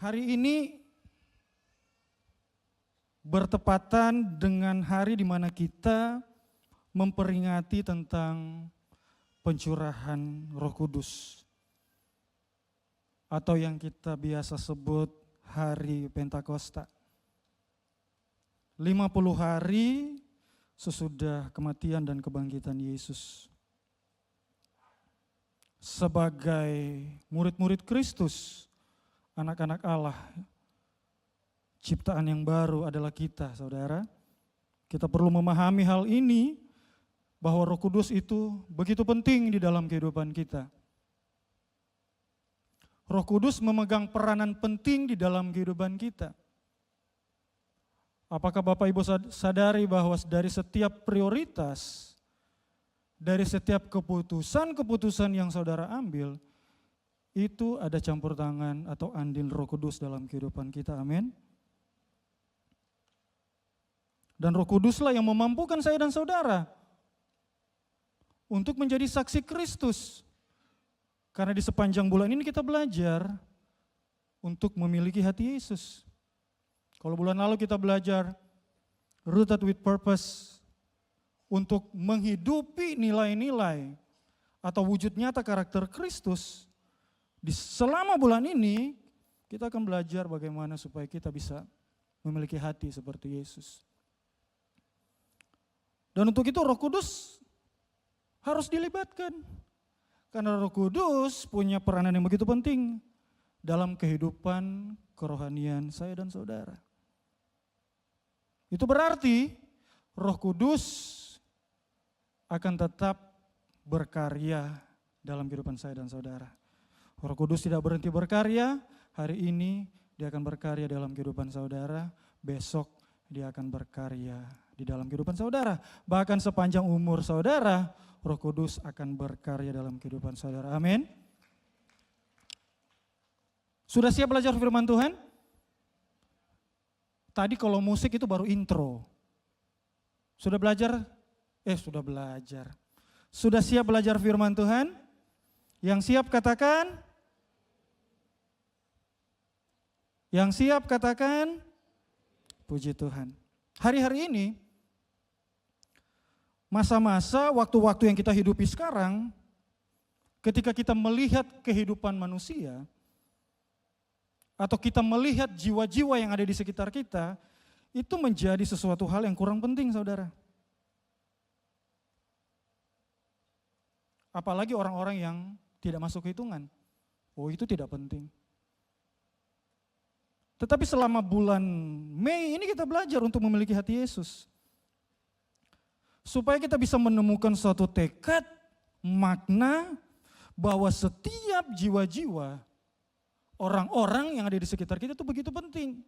Hari ini bertepatan dengan hari di mana kita memperingati tentang pencurahan Roh Kudus atau yang kita biasa sebut hari Pentakosta. 50 hari sesudah kematian dan kebangkitan Yesus. Sebagai murid-murid Kristus, anak-anak Allah, ciptaan yang baru adalah kita, saudara. Kita perlu memahami hal ini, bahwa Roh Kudus itu begitu penting di dalam kehidupan kita. Roh Kudus memegang peranan penting di dalam kehidupan kita. Apakah Bapak Ibu sadari bahwa dari setiap prioritas, dari setiap keputusan-keputusan yang saudara ambil, itu ada campur tangan atau andil Roh Kudus dalam kehidupan kita, amin. Dan Roh Kuduslah yang memampukan saya dan saudara untuk menjadi saksi Kristus. Karena di sepanjang bulan ini kita belajar untuk memiliki hati Yesus. Kalau bulan lalu kita belajar rooted with purpose, untuk menghidupi nilai-nilai atau wujud nyata karakter Kristus. Selama bulan ini kita akan belajar bagaimana supaya kita bisa memiliki hati seperti Yesus. Dan untuk itu Roh Kudus harus dilibatkan. Karena Roh Kudus punya peranan yang begitu penting dalam kehidupan kerohanian saya dan saudara. Itu berarti Roh Kudus akan tetap berkarya dalam kehidupan saya dan saudara. Roh Kudus tidak berhenti berkarya, hari ini dia akan berkarya dalam kehidupan saudara, besok dia akan berkarya di dalam kehidupan saudara. Bahkan sepanjang umur saudara, Roh Kudus akan berkarya dalam kehidupan saudara. Amin. Sudah siap belajar firman Tuhan? Tadi kalau musik itu baru intro. Sudah belajar? Sudah belajar. Sudah siap belajar firman Tuhan? Yang siap katakan? Yang siap katakan? Puji Tuhan. Hari-hari ini, masa-masa, waktu-waktu yang kita hidupi sekarang, ketika kita melihat kehidupan manusia, atau kita melihat jiwa-jiwa yang ada di sekitar kita, itu menjadi sesuatu hal yang kurang penting, saudara. Apalagi orang-orang yang tidak masuk hitungan. Itu tidak penting. Tetapi selama bulan Mei ini kita belajar untuk memiliki hati Yesus. Supaya kita bisa menemukan suatu tekad, makna, bahwa setiap jiwa-jiwa, orang-orang yang ada di sekitar kita itu begitu penting.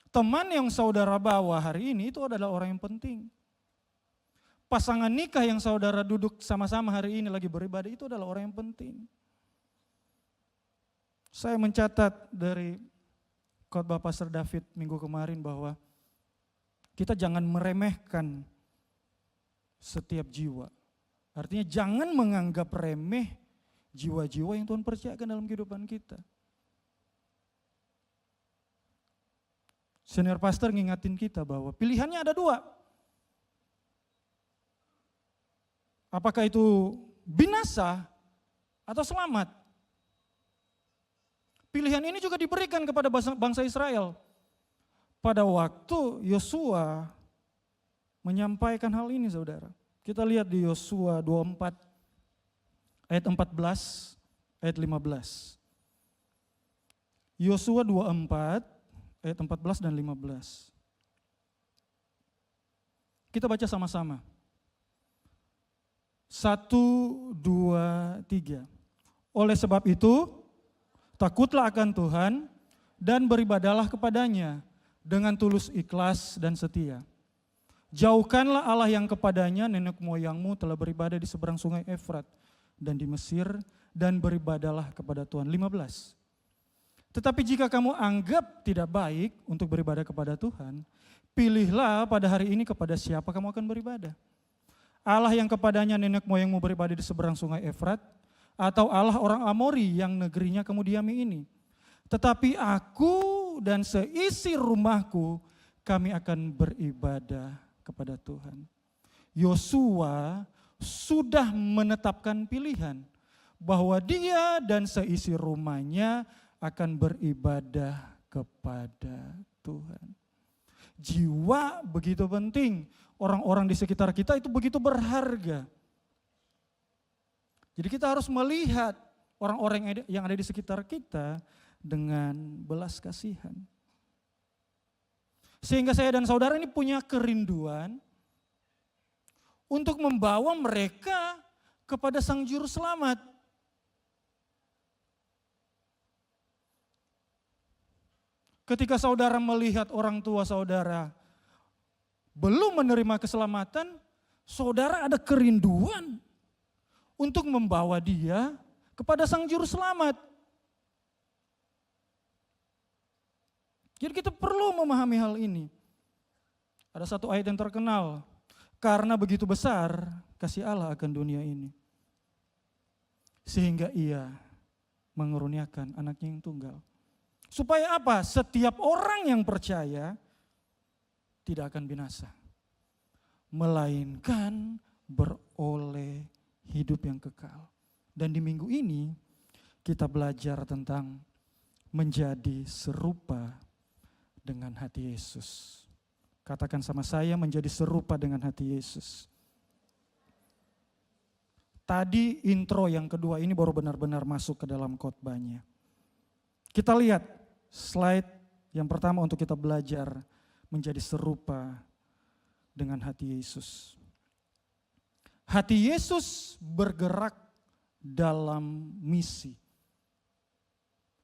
Teman yang saudara bawa hari ini itu adalah orang yang penting. Pasangan nikah yang saudara duduk sama-sama hari ini lagi beribadah itu adalah orang yang penting. Saya mencatat dari khotbah Pastor David minggu kemarin bahwa kita jangan meremehkan setiap jiwa. Artinya jangan menganggap remeh jiwa-jiwa yang Tuhan percayakan dalam kehidupan kita. Senior pastor ngingatin kita bahwa pilihannya ada dua. Apakah itu binasa atau selamat? Pilihan ini juga diberikan kepada bangsa Israel. Pada waktu Yosua menyampaikan hal ini, saudara. Kita lihat di Yosua 24 ayat 14, ayat 15. Yosua 24 ayat 14 dan 15. Kita baca sama-sama. 1, 2, 3. Oleh sebab itu, takutlah akan Tuhan dan beribadalah kepadanya dengan tulus ikhlas dan setia. Jauhkanlah Allah yang kepadanya nenek moyangmu telah beribadah di seberang sungai Efrat dan di Mesir, dan beribadalah kepada Tuhan. 15. Tetapi jika kamu anggap tidak baik untuk beribadah kepada Tuhan, pilihlah pada hari ini kepada siapa kamu akan beribadah. Allah yang kepadanya nenek moyangmu beribadah di seberang sungai Efrat, atau Allah orang Amori yang negerinya kamu diami ini. tetapi aku dan seisi rumahku kami akan beribadah kepada Tuhan. Yosua sudah menetapkan pilihan bahwa dia dan seisi rumahnya akan beribadah kepada Tuhan. Jiwa begitu penting, orang-orang di sekitar kita itu begitu berharga. Jadi kita harus melihat orang-orang yang ada di sekitar kita dengan belas kasihan. Sehingga saya dan saudara ini punya kerinduan untuk membawa mereka kepada Sang Juru Selamat. Ketika saudara melihat orang tua saudara belum menerima keselamatan, saudara ada kerinduan untuk membawa dia kepada Sang Juru Selamat. Jadi kita perlu memahami hal ini. Ada satu ayat yang terkenal, karena begitu besar kasih Allah akan dunia ini, sehingga ia mengurniakan anaknya yang tunggal. Supaya apa? Setiap orang yang percaya tidak akan binasa, melainkan beroleh hidup yang kekal. Dan di minggu ini kita belajar tentang menjadi serupa dengan hati Yesus. Katakan sama saya, menjadi serupa dengan hati Yesus. Tadi intro yang kedua ini baru benar-benar masuk ke dalam khotbahnya. Kita lihat slide yang pertama untuk kita belajar menjadi serupa dengan hati Yesus. Hati Yesus bergerak dalam misi.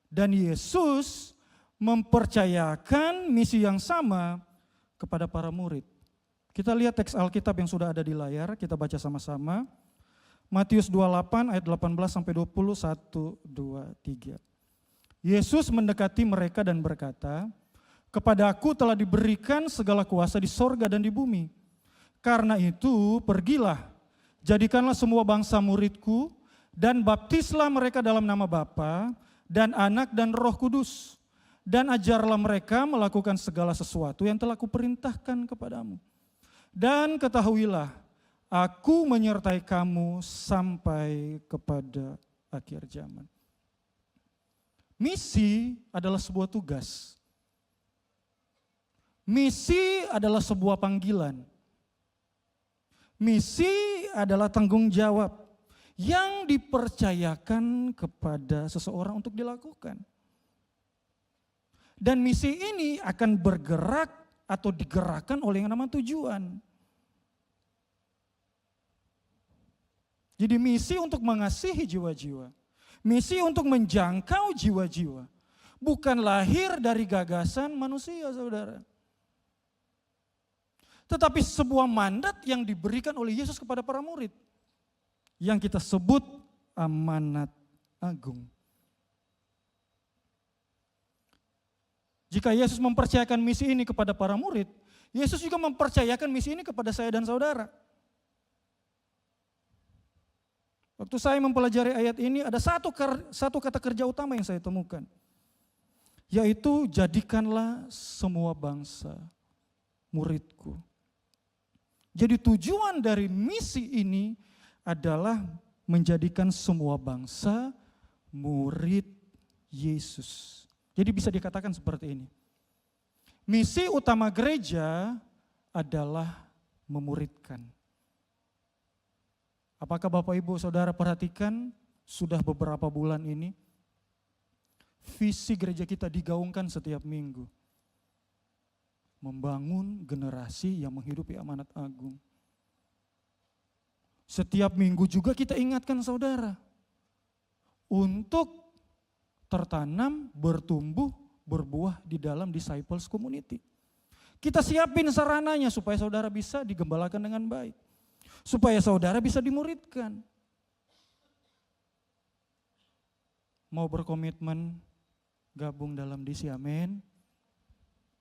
Dan Yesus mempercayakan misi yang sama kepada para murid. Kita lihat teks Alkitab yang sudah ada di layar, kita baca sama-sama. Matius 28 ayat 18 sampai 20, 1, 2, 3. Yesus mendekati mereka dan berkata, "Kepadaku telah diberikan segala kuasa di sorga dan di bumi. Karena itu pergilah, jadikanlah semua bangsa muridku, dan baptislah mereka dalam nama Bapa dan Anak dan Roh Kudus. Dan ajarlah mereka melakukan segala sesuatu yang telah kuperintahkan kepadamu. Dan ketahuilah, aku menyertai kamu sampai kepada akhir zaman." Misi adalah sebuah tugas. Misi adalah sebuah panggilan. Misi adalah tanggung jawab yang dipercayakan kepada seseorang untuk dilakukan. Dan misi ini akan bergerak atau digerakkan oleh yang namanya tujuan. Jadi misi untuk mengasihi jiwa-jiwa. Misi untuk menjangkau jiwa-jiwa. Bukan lahir dari gagasan manusia, saudara. Tetapi sebuah mandat yang diberikan oleh Yesus kepada para murid. Yang kita sebut amanat agung. Jika Yesus mempercayakan misi ini kepada para murid, Yesus juga mempercayakan misi ini kepada saya dan saudara. Waktu saya mempelajari ayat ini, ada satu kata kerja utama yang saya temukan. Yaitu, jadikanlah semua bangsa muridku. Jadi tujuan dari misi ini adalah menjadikan semua bangsa murid Yesus. Jadi bisa dikatakan seperti ini. Misi utama gereja adalah memuridkan. Apakah Bapak Ibu Saudara perhatikan sudah beberapa bulan ini visi gereja kita digaungkan setiap minggu. Membangun generasi yang menghidupi amanat agung. Setiap minggu juga kita ingatkan saudara untuk tertanam, bertumbuh, berbuah di dalam disciples community. Kita siapin sarananya supaya saudara bisa digembalakan dengan baik. Supaya saudara bisa dimuridkan. Mau berkomitmen gabung dalam DC, amin.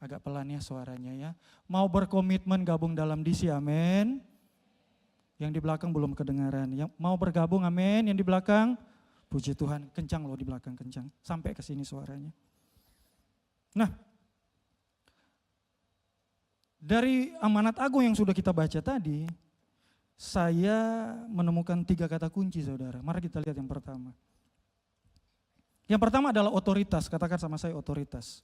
Agak pelan ya suaranya ya. Mau berkomitmen gabung dalam DC, amin. Yang di belakang belum kedengaran. Yang mau bergabung, amin. Yang di belakang, puji Tuhan, kencang loh di belakang, kencang. Sampai ke sini suaranya. Nah, dari amanat agung yang sudah kita baca tadi, saya menemukan 3 kata kunci, saudara. Mari kita lihat yang pertama. Yang pertama adalah otoritas, katakan sama saya otoritas.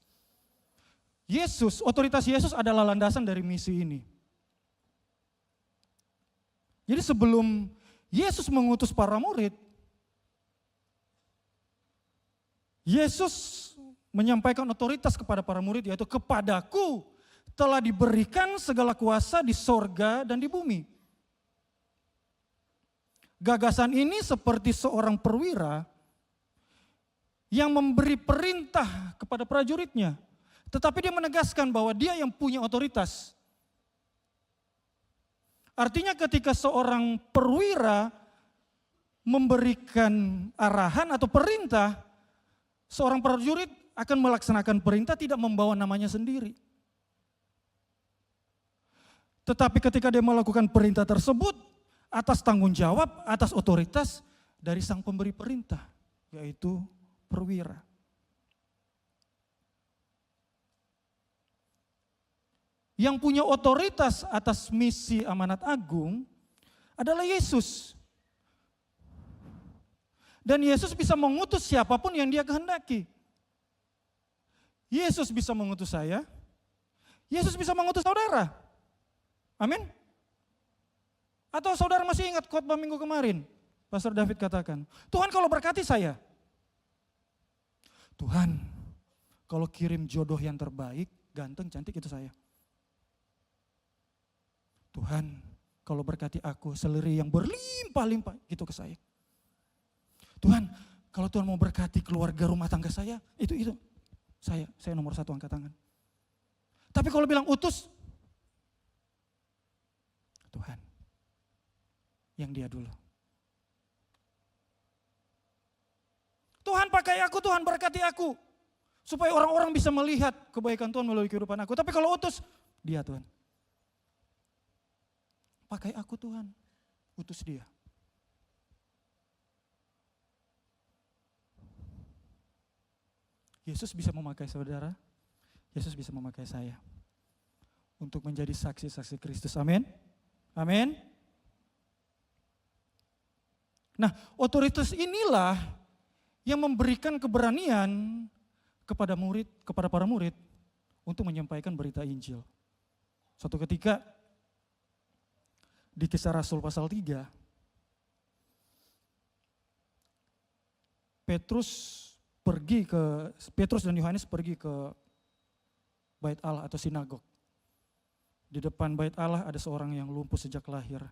Otoritas Yesus adalah landasan dari misi ini. Jadi sebelum Yesus mengutus para murid, Yesus menyampaikan otoritas kepada para murid, yaitu kepadaku telah diberikan segala kuasa di sorga dan di bumi. Gagasan ini seperti seorang perwira yang memberi perintah kepada prajuritnya. Tetapi dia menegaskan bahwa dia yang punya otoritas. Artinya ketika seorang perwira memberikan arahan atau perintah, seorang prajurit akan melaksanakan perintah tidak membawa namanya sendiri. Tetapi ketika dia melakukan perintah tersebut, atas tanggung jawab, atas otoritas dari sang pemberi perintah, yaitu perwira. Yang punya otoritas atas misi amanat agung adalah Yesus. Dan Yesus bisa mengutus siapapun yang dia kehendaki. Yesus bisa mengutus saya, Yesus bisa mengutus saudara. Amin. Atau saudara masih ingat khotbah minggu kemarin? Pastor David katakan, Tuhan kalau berkati saya. Tuhan kalau kirim jodoh yang terbaik, ganteng, cantik itu saya. Tuhan kalau berkati aku seleri yang berlimpah-limpah, gitu ke saya. Tuhan kalau Tuhan mau berkati keluarga rumah tangga saya, itu saya nomor 1 angkat tangan. Tapi kalau bilang utus, Tuhan yang dia dulu. Tuhan pakai aku, Tuhan berkati aku. Supaya orang-orang bisa melihat kebaikan Tuhan melalui kehidupan aku. Tapi kalau utus, dia Tuhan. Pakai aku Tuhan, utus dia. Yesus bisa memakai saudara, Yesus bisa memakai saya. Untuk menjadi saksi-saksi Kristus, amin. Amin. Nah, otoritas inilah yang memberikan keberanian kepada para murid untuk menyampaikan berita Injil. Suatu ketika di Kisah Rasul pasal 3, Petrus dan Yohanes pergi ke Bait Allah atau sinagog. Di depan Bait Allah ada seorang yang lumpuh sejak lahir.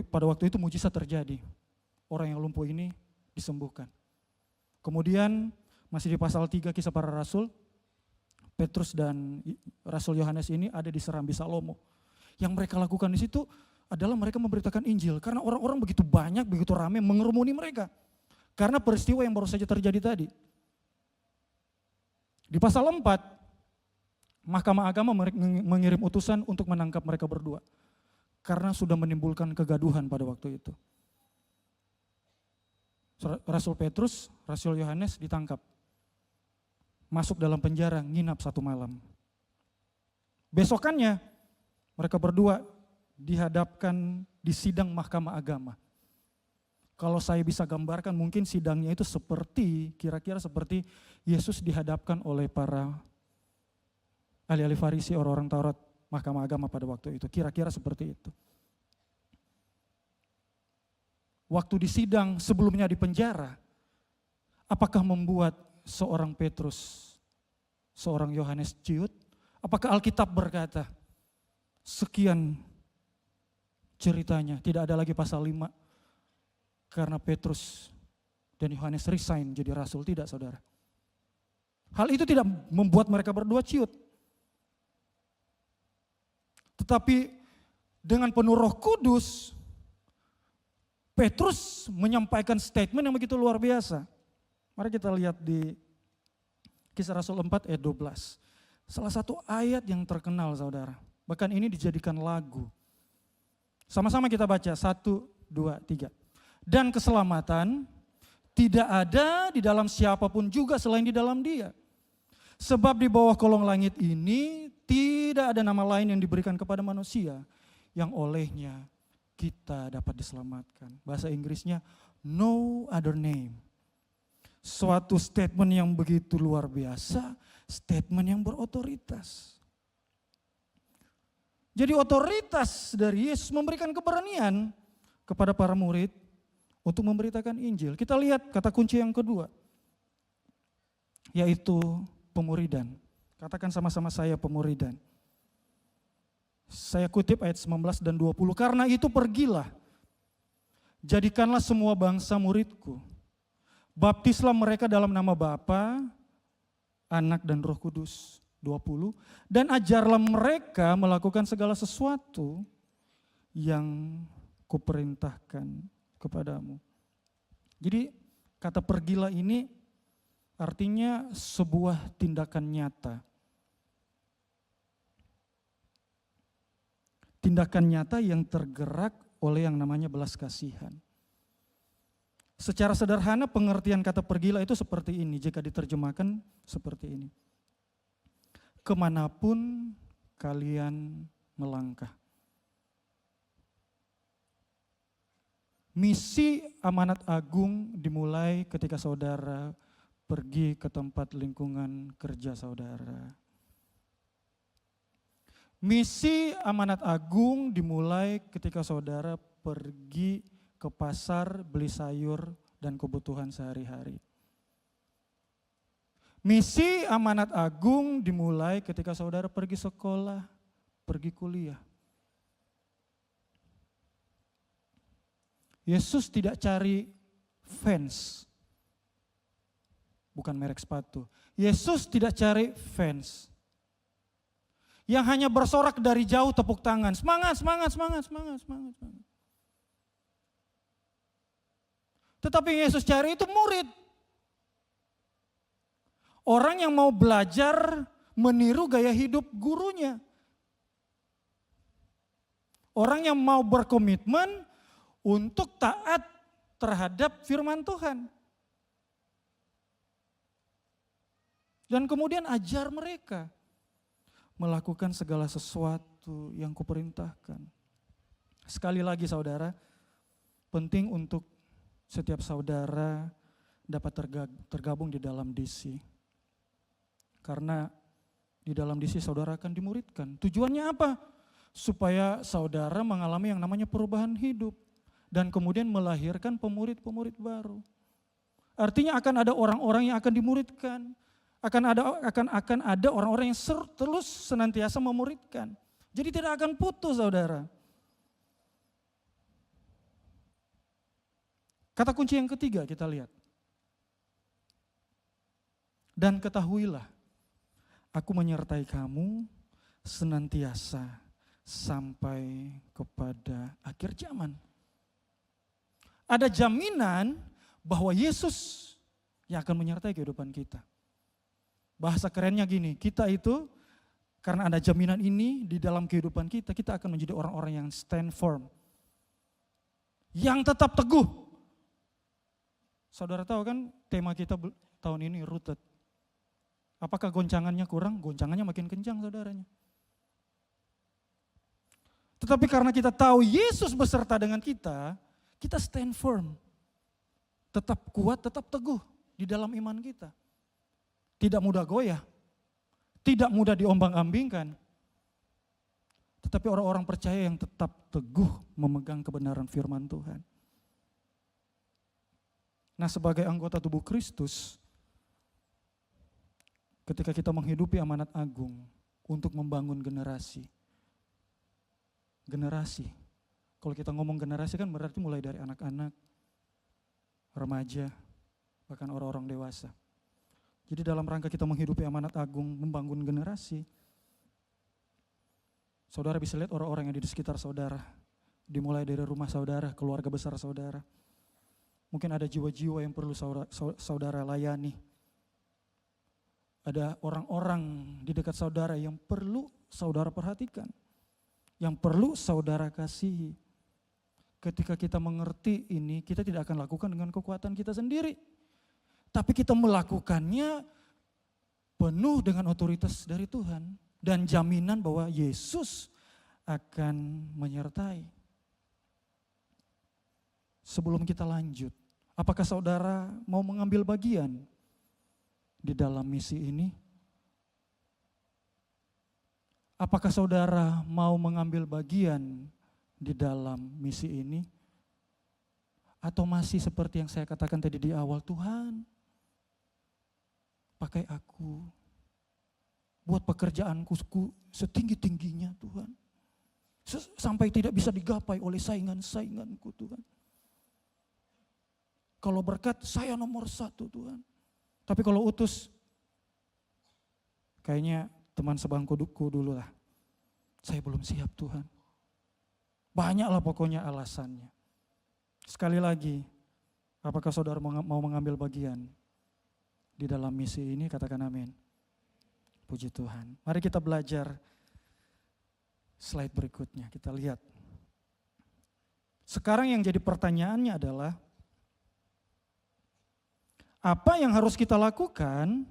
Pada waktu itu mujizat terjadi. Orang yang lumpuh ini disembuhkan. Kemudian masih di pasal 3 Kisah Para Rasul, Petrus dan Rasul Yohanes ini ada di Serambi Salomo. Yang mereka lakukan di situ adalah mereka memberitakan Injil. Karena orang-orang begitu banyak, begitu ramai mengerumuni mereka. Karena peristiwa yang baru saja terjadi tadi. Di pasal 4, Mahkamah Agama mengirim utusan untuk menangkap mereka berdua. Karena sudah menimbulkan kegaduhan pada waktu itu. Rasul Petrus, Rasul Yohanes ditangkap. Masuk dalam penjara, nginap 1 malam. Besokannya, mereka berdua dihadapkan di sidang Mahkamah Agama. Kalau saya bisa gambarkan mungkin sidangnya itu kira-kira seperti Yesus dihadapkan oleh para ahli-ahli Farisi, orang-orang Taurat, Mahkamah Agama pada waktu itu. Kira-kira seperti itu. Waktu di sidang sebelumnya di penjara, apakah membuat seorang Petrus, seorang Yohanes ciut? Apakah Alkitab berkata, sekian ceritanya, tidak ada lagi pasal 5, karena Petrus dan Yohanes resign jadi rasul? Tidak, saudara. Hal itu tidak membuat mereka berdua ciut. Tetapi dengan penuh Roh Kudus, Petrus menyampaikan statement yang begitu luar biasa. Mari kita lihat di Kisah Rasul 4 ayat 12. Salah satu ayat yang terkenal, saudara. Bahkan ini dijadikan lagu. Sama-sama kita baca, 1, 2, 3. Dan keselamatan tidak ada di dalam siapapun juga selain di dalam Dia. Sebab di bawah kolong langit ini tidak ada nama lain yang diberikan kepada manusia yang olehnya kita dapat diselamatkan. Bahasa Inggrisnya no other name. Suatu statement yang begitu luar biasa, statement yang berotoritas. Jadi otoritas dari Yesus memberikan keberanian kepada para murid untuk memberitakan Injil. Kita lihat kata kunci yang kedua, yaitu pemuridan. Katakan sama-sama saya, pemuridan. Saya kutip ayat 19 dan 20. Karena itu pergilah, jadikanlah semua bangsa muridku. Baptislah mereka dalam nama Bapa, Anak dan Roh Kudus. 20. Dan ajarlah mereka melakukan segala sesuatu yang kuperintahkan kepadamu. Jadi kata pergilah ini artinya sebuah tindakan nyata. Tindakan nyata yang tergerak oleh yang namanya belas kasihan. Secara sederhana pengertian kata pergilah itu seperti ini, jika diterjemahkan seperti ini. Kemanapun kalian melangkah. Misi amanat agung dimulai ketika saudara pergi ke tempat lingkungan kerja saudara. Misi amanat agung dimulai ketika saudara pergi ke pasar beli sayur dan kebutuhan sehari-hari. Misi amanat agung dimulai ketika saudara pergi sekolah, pergi kuliah. Yesus tidak cari fans, bukan merek sepatu. Yesus tidak cari fans yang hanya bersorak dari jauh tepuk tangan, semangat, semangat, semangat, semangat, semangat, semangat. Tetapi yang Yesus cari itu murid. Orang yang mau belajar meniru gaya hidup gurunya. Orang yang mau berkomitmen untuk taat terhadap firman Tuhan. Dan kemudian ajar mereka melakukan segala sesuatu yang kuperintahkan. Sekali lagi saudara, penting untuk setiap saudara dapat tergabung di dalam DC. Karena di dalam DC saudara akan dimuridkan. Tujuannya apa? Supaya saudara mengalami yang namanya perubahan hidup. Dan kemudian melahirkan pemurid-pemurid baru. Artinya akan ada orang-orang yang akan dimuridkan. Akan ada orang-orang yang terus senantiasa memuridkan. Jadi tidak akan putus saudara. Kata kunci yang ketiga kita lihat. Dan ketahuilah, aku menyertai kamu senantiasa sampai kepada akhir zaman. Ada jaminan bahwa Yesus yang akan menyertai kehidupan kita. Bahasa kerennya gini, kita itu karena ada jaminan ini di dalam kehidupan kita, kita akan menjadi orang-orang yang stand firm. Yang tetap teguh. Saudara tahu kan tema kita tahun ini rooted. Apakah goncangannya kurang? Goncangannya makin kencang saudaranya. Tetapi karena kita tahu Yesus beserta dengan kita stand firm. Tetap kuat, tetap teguh di dalam iman kita. Tidak mudah goyah, tidak mudah diombang-ambingkan. Tetapi orang-orang percaya yang tetap teguh memegang kebenaran firman Tuhan. Nah, sebagai anggota tubuh Kristus, ketika kita menghidupi amanat agung untuk membangun generasi. Generasi, kalau kita ngomong generasi kan berarti mulai dari anak-anak, remaja, bahkan orang-orang dewasa. Jadi dalam rangka kita menghidupi amanat agung, membangun generasi, saudara bisa lihat orang-orang yang ada di sekitar saudara, dimulai dari rumah saudara, keluarga besar saudara. Mungkin ada jiwa-jiwa yang perlu saudara layani. Ada orang-orang di dekat saudara yang perlu saudara perhatikan, yang perlu saudara kasihi. Ketika kita mengerti ini, kita tidak akan lakukan dengan kekuatan kita sendiri. Tapi kita melakukannya penuh dengan otoritas dari Tuhan dan jaminan bahwa Yesus akan menyertai. Sebelum kita lanjut, apakah saudara mau mengambil bagian di dalam misi ini? Apakah saudara mau mengambil bagian di dalam misi ini? Atau masih seperti yang saya katakan tadi di awal, Tuhan, pakai aku, buat pekerjaanku setinggi-tingginya Tuhan. Sampai tidak bisa digapai oleh saingan-sainganku Tuhan. Kalau berkat, saya nomor 1 Tuhan. Tapi kalau utus, kayaknya teman sebangkuku dulu lah. Saya belum siap Tuhan. Banyaklah pokoknya alasannya. Sekali lagi, apakah saudara mau mengambil bagian di dalam misi ini? Katakan amin. Puji Tuhan. Mari kita belajar slide berikutnya. Kita lihat. Sekarang yang jadi pertanyaannya adalah, apa yang harus kita lakukan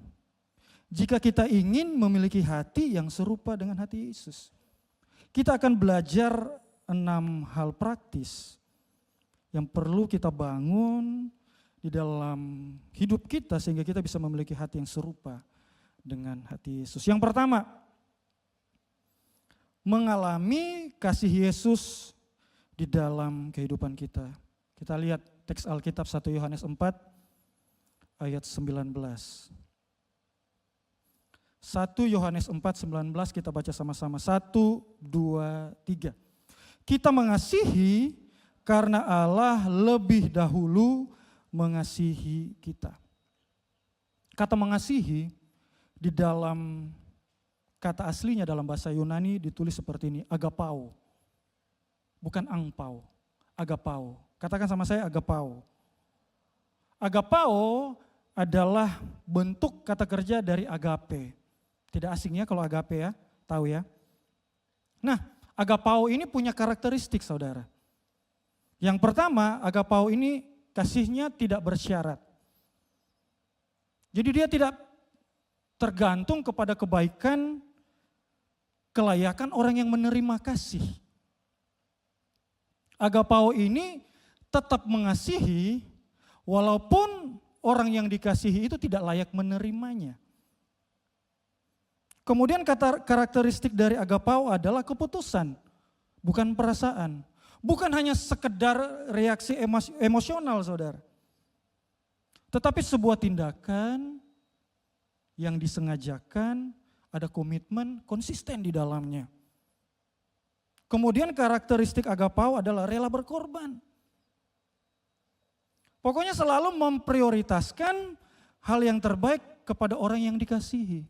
jika kita ingin memiliki hati yang serupa dengan hati Yesus? Kita akan belajar 6 hal praktis yang perlu kita bangun di dalam hidup kita sehingga kita bisa memiliki hati yang serupa dengan hati Yesus. Yang pertama, mengalami kasih Yesus di dalam kehidupan kita. Kita lihat teks Alkitab 1 Yohanes 4 ayat 19. 1 Yohanes 4:19 kita baca sama-sama. 1, 2, 3. Kita mengasihi karena Allah lebih dahulu mengasihi kita. Kata mengasihi di dalam kata aslinya dalam bahasa Yunani ditulis seperti ini, agapao. Bukan angpau, agapao. Katakan sama saya, agapao. Agapao adalah bentuk kata kerja dari agape. Tidak asingnya kalau agape ya, tahu ya. Nah, agapao ini punya karakteristik saudara. Yang pertama, agapao ini kasihnya tidak bersyarat. Jadi dia tidak tergantung kepada kebaikan, kelayakan orang yang menerima kasih. Agapao ini tetap mengasihi walaupun orang yang dikasihi itu tidak layak menerimanya. Kemudian kata karakteristik dari agapao adalah keputusan, bukan perasaan. Bukan hanya sekedar reaksi emosional saudara. Tetapi sebuah tindakan yang disengajakan, ada komitmen konsisten di dalamnya. Kemudian karakteristik agapao adalah rela berkorban. Pokoknya selalu memprioritaskan hal yang terbaik kepada orang yang dikasihi.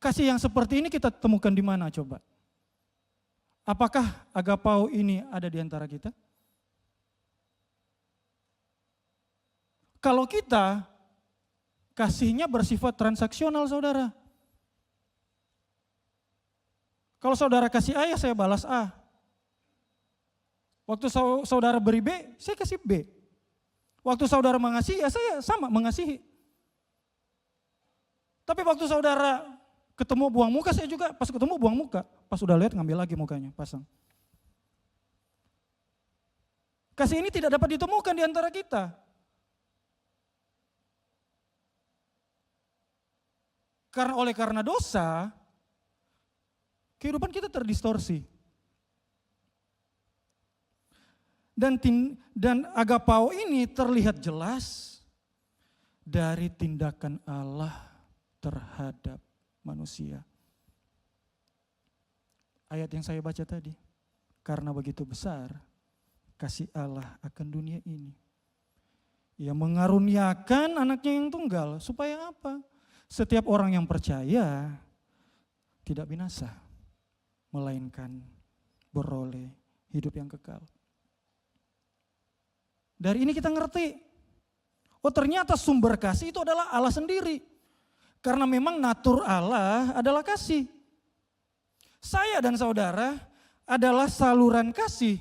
Kasih yang seperti ini kita temukan di mana coba? Apakah agapao ini ada di antara kita? Kalau kita kasihnya bersifat transaksional saudara. Kalau saudara kasih A ya saya balas A. Waktu saudara beri B, saya kasih B. Waktu saudara mengasihi ya saya sama mengasihi. Tapi waktu saudara ketemu buang muka, saya juga pas ketemu buang muka. Pas udah lihat ngambil lagi mukanya, pasang. Kasih ini tidak dapat ditemukan di antara kita. Karena dosa, kehidupan kita terdistorsi. Dan agapao ini terlihat jelas dari tindakan Allah terhadap manusia. Ayat yang saya baca tadi, karena begitu besar kasih Allah akan dunia ini. Ia mengaruniakan anaknya yang tunggal, supaya apa? Setiap orang yang percaya tidak binasa, melainkan beroleh hidup yang kekal. Dari ini kita ngerti, oh ternyata sumber kasih itu adalah Allah sendiri. Karena memang natur Allah adalah kasih. Saya dan saudara adalah saluran kasih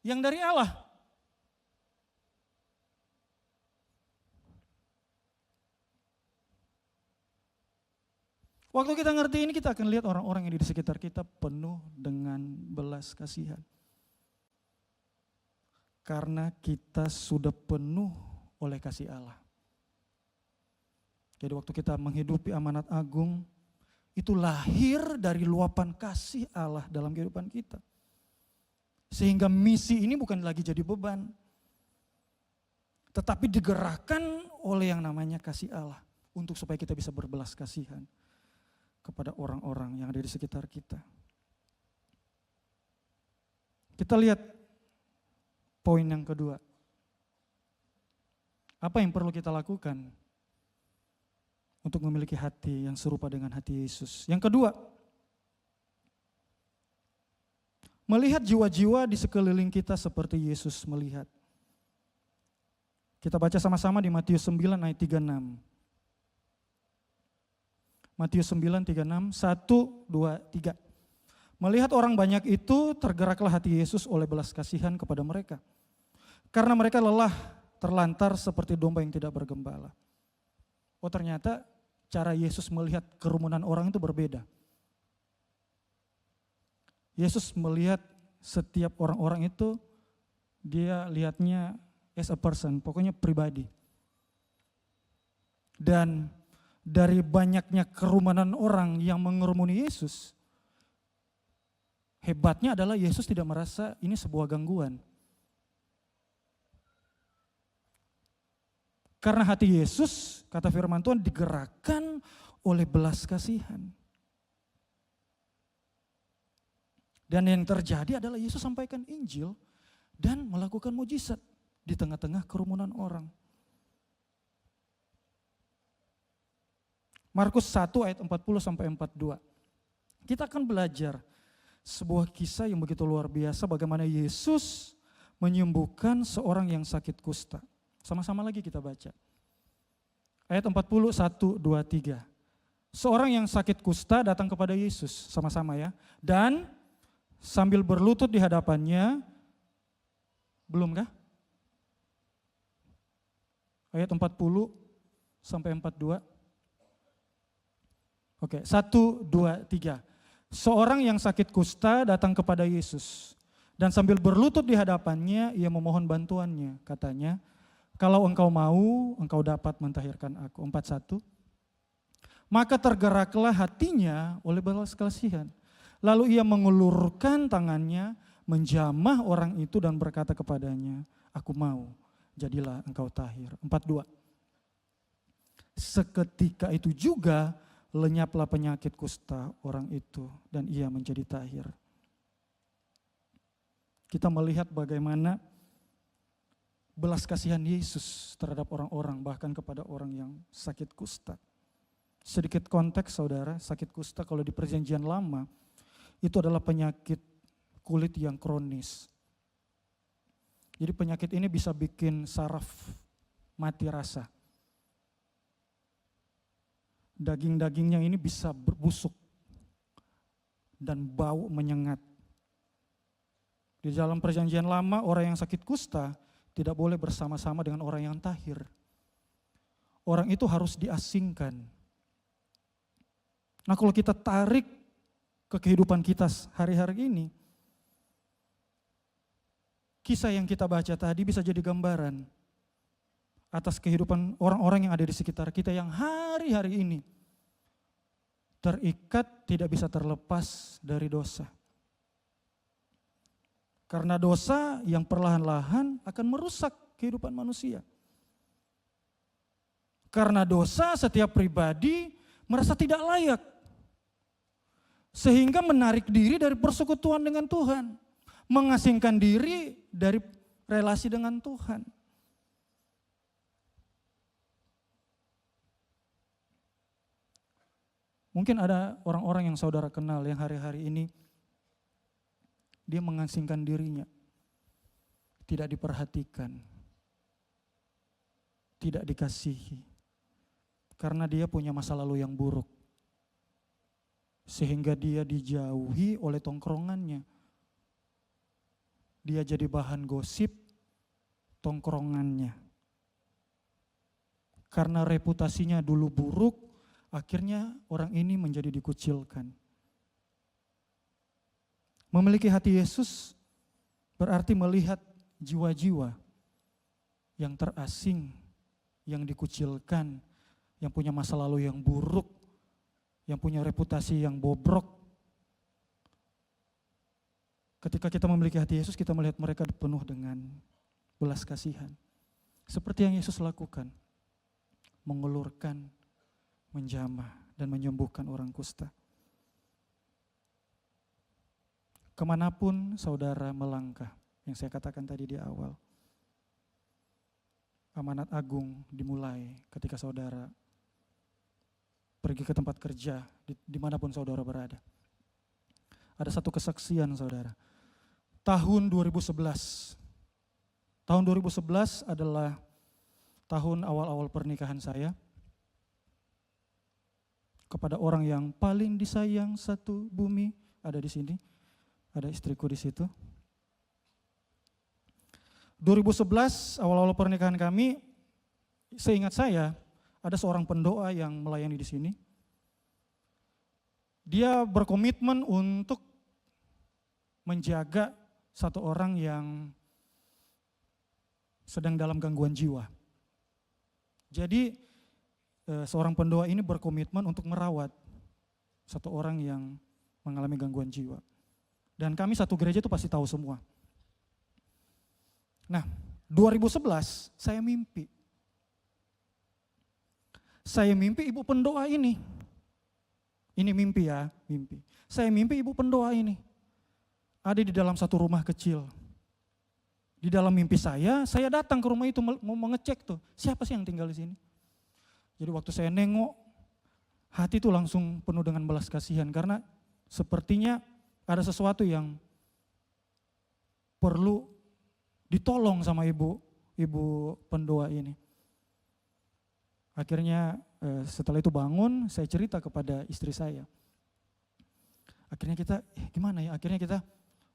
yang dari Allah. Waktu kita ngerti ini, kita akan lihat orang-orang yang di sekitar kita penuh dengan belas kasihan. Karena kita sudah penuh oleh kasih Allah. Jadi waktu kita menghidupi amanat agung, itu lahir dari luapan kasih Allah dalam kehidupan kita. Sehingga misi ini bukan lagi jadi beban, tetapi digerakkan oleh yang namanya kasih Allah untuk supaya kita bisa berbelas kasihan kepada orang-orang yang ada di sekitar kita. Kita lihat poin yang kedua. Apa yang perlu kita lakukan untuk memiliki hati yang serupa dengan hati Yesus? Yang kedua, melihat jiwa-jiwa di sekeliling kita seperti Yesus melihat. Kita baca sama-sama di Matius 9 ayat 36. Matius 9, 36, 1, 2, 3. Melihat orang banyak itu, tergeraklah hati Yesus oleh belas kasihan kepada mereka. Karena mereka lelah, terlantar seperti domba yang tidak bergembala. Oh ternyata cara Yesus melihat kerumunan orang itu berbeda. Yesus melihat setiap orang-orang itu, dia lihatnya as a person, pokoknya pribadi. Dan dari banyaknya kerumunan orang yang mengerumuni Yesus, hebatnya adalah Yesus tidak merasa ini sebuah gangguan. Karena hati Yesus, kata firman Tuhan, digerakkan oleh belas kasihan. Dan yang terjadi adalah Yesus sampaikan Injil dan melakukan mujizat di tengah-tengah kerumunan orang. Markus 1 ayat 40 sampai 42. Kita akan belajar sebuah kisah yang begitu luar biasa bagaimana Yesus menyembuhkan seorang yang sakit kusta. Sama-sama lagi kita baca. Ayat 40, 1, 2, 3. Seorang yang sakit kusta datang kepada Yesus, sama-sama ya. Dan sambil berlutut di hadapannya, belum kah? Ayat 40 sampai 42. Oke, 1, 2, 3. Seorang yang sakit kusta datang kepada Yesus. Dan sambil berlutut di hadapannya, ia memohon bantuannya. Katanya, kalau engkau mau, engkau dapat mentahirkan aku. 41. Maka tergeraklah hatinya oleh belas kasihan. Lalu ia mengulurkan tangannya, menjamah orang itu dan berkata kepadanya, aku mau, jadilah engkau tahir. 42. Seketika itu juga lenyaplah penyakit kusta orang itu dan ia menjadi tahir. Kita melihat bagaimana belas kasihan Yesus terhadap orang-orang, bahkan kepada orang yang sakit kusta. Sedikit konteks saudara, sakit kusta kalau di perjanjian lama, itu adalah penyakit kulit yang kronis. Jadi penyakit ini bisa bikin saraf mati rasa. Daging-dagingnya ini bisa berbusuk dan bau menyengat. Di dalam perjanjian lama, orang yang sakit kusta tidak boleh bersama-sama dengan orang yang tahir. Orang itu harus diasingkan. Nah kalau kita tarik ke kehidupan kita hari-hari ini, kisah yang kita baca tadi bisa jadi gambaran atas kehidupan orang-orang yang ada di sekitar kita yang hari-hari ini terikat, tidak bisa terlepas dari dosa. Karena dosa yang perlahan-lahan akan merusak kehidupan manusia. Karena dosa setiap pribadi merasa tidak layak. Sehingga menarik diri dari persekutuan dengan Tuhan. Mengasingkan diri dari relasi dengan Tuhan. Mungkin ada orang-orang yang saudara kenal yang hari-hari ini dia mengasingkan dirinya, tidak diperhatikan, tidak dikasihi, karena dia punya masa lalu yang buruk. Sehingga dia dijauhi oleh tongkrongannya. Dia jadi bahan gosip tongkrongannya. Karena reputasinya dulu buruk, akhirnya orang ini menjadi dikucilkan. Memiliki hati Yesus berarti melihat jiwa-jiwa yang terasing, yang dikucilkan, yang punya masa lalu yang buruk, yang punya reputasi yang bobrok. Ketika kita memiliki hati Yesus, kita melihat mereka penuh dengan belas kasihan. Seperti yang Yesus lakukan, mengulurkan, menjamah, dan menyembuhkan orang kusta. Kemanapun saudara melangkah, yang saya katakan tadi di awal, amanat agung dimulai ketika saudara pergi ke tempat kerja, dimanapun saudara berada. Ada satu kesaksian saudara. Tahun 2011. Tahun 2011 adalah tahun awal-awal pernikahan saya. Kepada orang yang paling disayang satu bumi, ada di sini. Ada istriku di situ. 2011 awal-awal pernikahan kami, seingat saya ada seorang pendoa yang melayani di sini. Dia berkomitmen untuk menjaga satu orang yang sedang dalam gangguan jiwa. Jadi seorang pendoa ini berkomitmen untuk merawat satu orang yang mengalami gangguan jiwa. Dan kami satu gereja itu pasti tahu semua. Nah, 2011 saya mimpi. Saya mimpi ibu pendoa ini. Ini mimpi ya, mimpi. Saya mimpi ibu pendoa ini. Ada di dalam satu rumah kecil. Di dalam mimpi saya datang ke rumah itu mau mengecek tuh, siapa sih yang tinggal di sini. Jadi waktu saya nengok, hati itu langsung penuh dengan belas kasihan karena sepertinya ada sesuatu yang perlu ditolong sama ibu pendoa ini. Akhirnya setelah itu bangun, saya cerita kepada istri saya. Akhirnya kita, gimana ya? Akhirnya kita,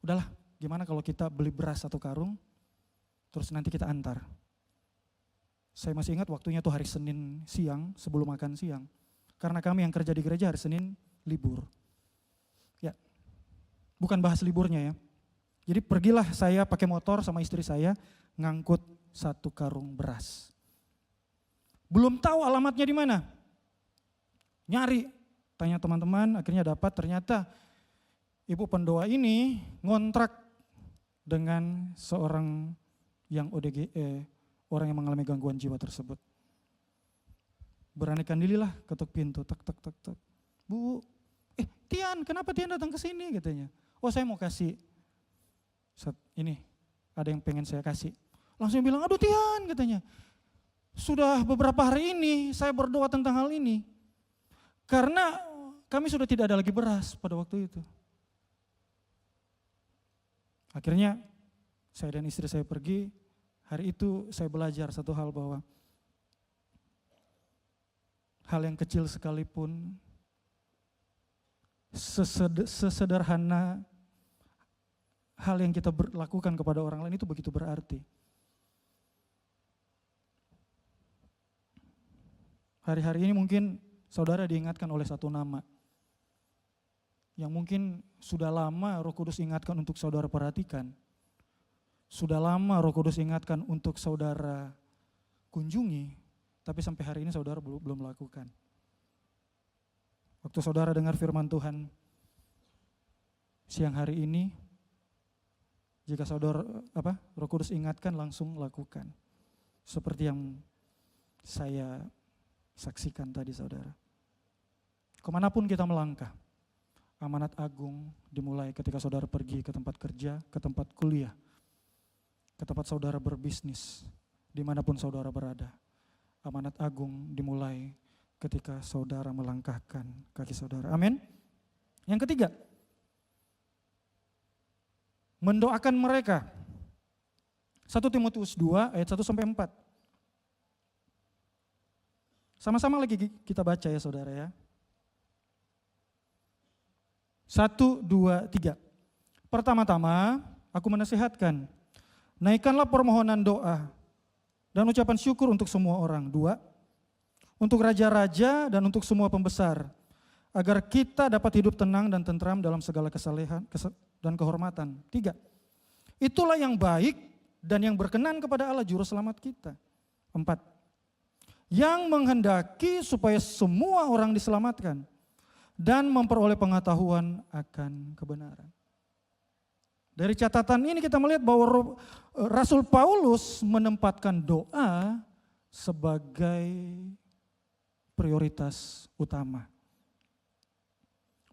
udahlah, gimana kalau kita beli beras 1 karung, terus nanti kita antar. Saya masih ingat waktunya tuh hari Senin siang, sebelum makan siang. Karena kami yang kerja di gereja hari Senin libur. Ya, bukan bahas liburnya ya. Jadi pergilah saya pakai motor sama istri saya, ngangkut 1 karung beras. Belum tahu alamatnya di mana. Nyari, tanya teman-teman, akhirnya dapat, ternyata ibu pendoa ini ngontrak dengan seorang yang ODGE, orang yang mengalami gangguan jiwa tersebut. Beranikan diri lah, ketuk pintu, tek. Bu, Tian, kenapa Tian datang ke sini katanya. Oh saya mau kasih, ini ada yang pengen saya kasih. Langsung bilang, aduh Tian katanya. Sudah beberapa hari ini saya berdoa tentang hal ini. Karena kami sudah tidak ada lagi beras pada waktu itu. Akhirnya saya dan istri saya pergi, hari itu saya belajar satu hal bahwa hal yang kecil sekalipun, sesederhana hal yang kita lakukan kepada orang lain itu begitu berarti. Hari-hari ini mungkin saudara diingatkan oleh satu nama yang mungkin sudah lama Roh Kudus ingatkan untuk saudara perhatikan. Sudah lama Roh Kudus ingatkan untuk saudara kunjungi, tapi sampai hari ini saudara belum lakukan. Waktu saudara dengar firman Tuhan siang hari ini, jika saudara Roh Kudus ingatkan langsung lakukan. Seperti yang saya saksikan tadi saudara. Kemanapun kita melangkah, amanat agung dimulai ketika saudara pergi ke tempat kerja, ke tempat kuliah, ke tempat saudara berbisnis, dimanapun saudara berada. Amanat agung dimulai ketika saudara melangkahkan kaki saudara. Amin. Yang ketiga, mendoakan mereka. 1 Timotius 2 ayat 1-4. Sama-sama lagi kita baca ya saudara ya. 1, 2, 3. Pertama-tama aku menasihatkan, naikkanlah permohonan doa dan ucapan syukur untuk semua orang. 2, untuk raja-raja dan untuk semua pembesar, agar kita dapat hidup tenang dan tentram dalam segala kesalehan dan kehormatan. 3. Itulah yang baik dan yang berkenan kepada Allah Juru Selamat kita. 4. Yang menghendaki supaya semua orang diselamatkan dan memperoleh pengetahuan akan kebenaran. Dari catatan ini kita melihat bahwa Rasul Paulus menempatkan doa sebagai prioritas utama.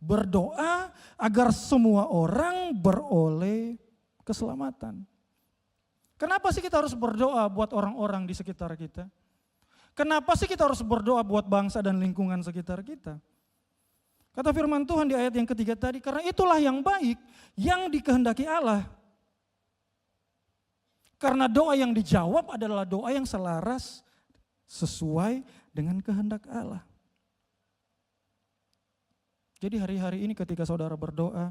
Berdoa agar semua orang beroleh keselamatan. Kenapa sih kita harus berdoa buat orang-orang di sekitar kita? Kenapa sih kita harus berdoa buat bangsa dan lingkungan sekitar kita? Kata firman Tuhan di ayat yang ketiga tadi, karena itulah yang baik, yang dikehendaki Allah. Karena doa yang dijawab adalah doa yang selaras sesuai dengan kehendak Allah. Jadi hari-hari ini ketika saudara berdoa,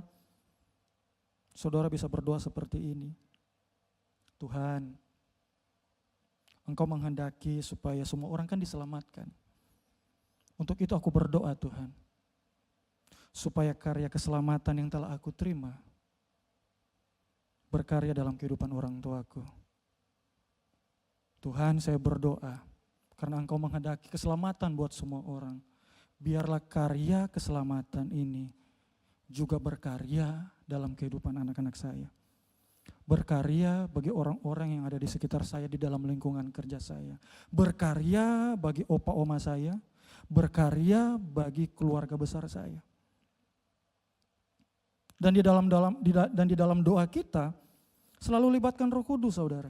saudara bisa berdoa seperti ini. Tuhan, Engkau menghendaki supaya semua orang kan diselamatkan. Untuk itu aku berdoa Tuhan, supaya karya keselamatan yang telah aku terima berkarya dalam kehidupan orang tuaku. Tuhan, saya berdoa karena Engkau menghendaki keselamatan buat semua orang. Biarlah karya keselamatan ini juga berkarya dalam kehidupan anak-anak saya. Berkarya bagi orang-orang yang ada di sekitar saya, di dalam lingkungan kerja saya. Berkarya bagi opa oma saya, berkarya bagi keluarga besar saya. Dan di dalam doa kita selalu libatkan Roh Kudus, saudara.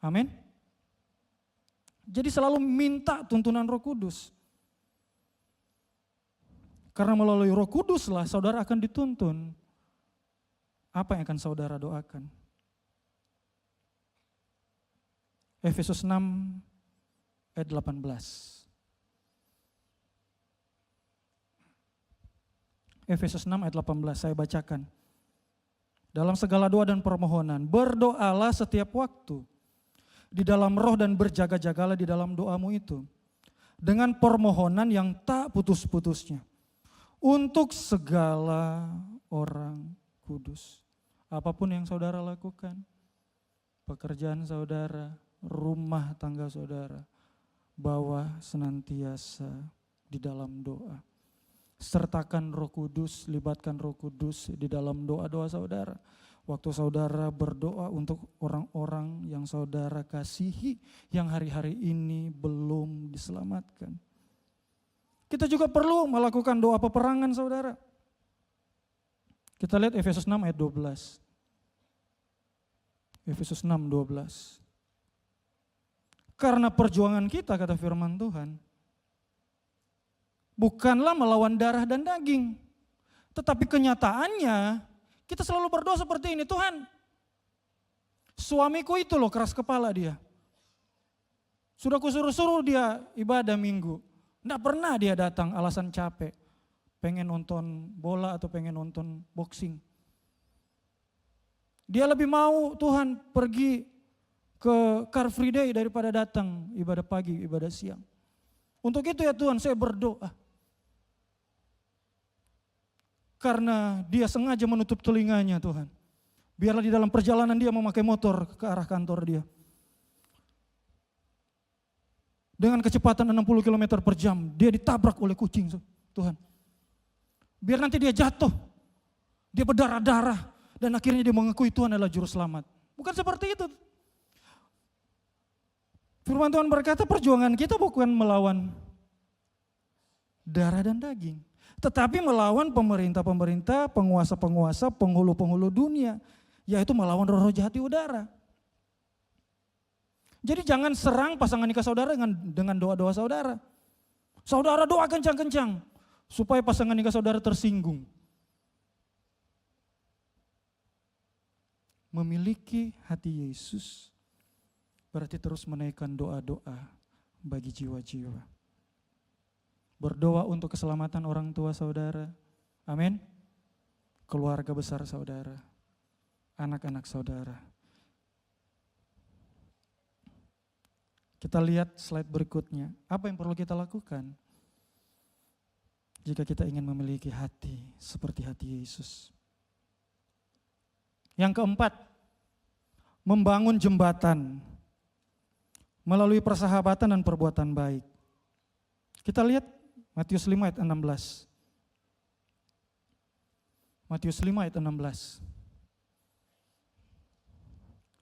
Amin. Jadi selalu minta tuntunan Roh Kudus. Karena melalui Roh Kuduslah saudara akan dituntun. Apa yang akan saudara doakan? Efesus 6 ayat 18. Efesus 6 ayat 18 saya bacakan. Dalam segala doa dan permohonan, berdoalah setiap waktu di dalam roh dan berjaga-jagalah di dalam doamu itu dengan permohonan yang tak putus-putusnya untuk segala orang kudus. Apapun yang saudara lakukan, pekerjaan saudara, rumah tangga saudara, bawa senantiasa di dalam doa. Sertakan Roh Kudus, libatkan Roh Kudus di dalam doa-doa saudara. Waktu saudara berdoa untuk orang-orang yang saudara kasihi, yang hari-hari ini belum diselamatkan. Kita juga perlu melakukan doa peperangan saudara. Kita lihat Efesus 6 ayat 12. Efesus 6, 12. Karena perjuangan kita, kata firman Tuhan, bukanlah melawan darah dan daging. Tetapi kenyataannya, kita selalu berdoa seperti ini, Tuhan, suamiku itu loh keras kepala dia. Sudah kusuruh-suruh dia ibadah minggu. Nggak pernah dia datang alasan capek. Pengen nonton bola atau pengen nonton boxing. Dia lebih mau Tuhan pergi ke Car Free Day daripada datang ibadah pagi, ibadah siang. Untuk itu ya Tuhan saya berdoa. Karena dia sengaja menutup telinganya Tuhan. Biarlah di dalam perjalanan dia memakai motor ke arah kantor dia. Dengan kecepatan 60 km per jam, dia ditabrak oleh kucing Tuhan. Biar nanti dia jatuh, dia berdarah-darah, dan akhirnya dia mengakui Tuhan adalah juru selamat. Bukan seperti itu. Firman Tuhan berkata perjuangan kita bukan melawan darah dan daging, tetapi melawan pemerintah-pemerintah, penguasa-penguasa, penghulu-penghulu dunia, yaitu melawan roh-roh jahat di udara. Jadi jangan serang pasangan nikah saudara dengan doa-doa saudara. Saudara doa kencang-kencang supaya pasangan nikah saudara tersinggung. Memiliki hati Yesus berarti terus menaikkan doa-doa bagi jiwa-jiwa. Berdoa untuk keselamatan orang tua saudara. Amin. Keluarga besar saudara. Anak-anak saudara. Kita lihat slide berikutnya. Apa yang perlu kita lakukan jika kita ingin memiliki hati seperti hati Yesus? Yang keempat, membangun jembatan melalui persahabatan dan perbuatan baik. Kita lihat Matius 5 ayat 16. Matius 5 ayat 16.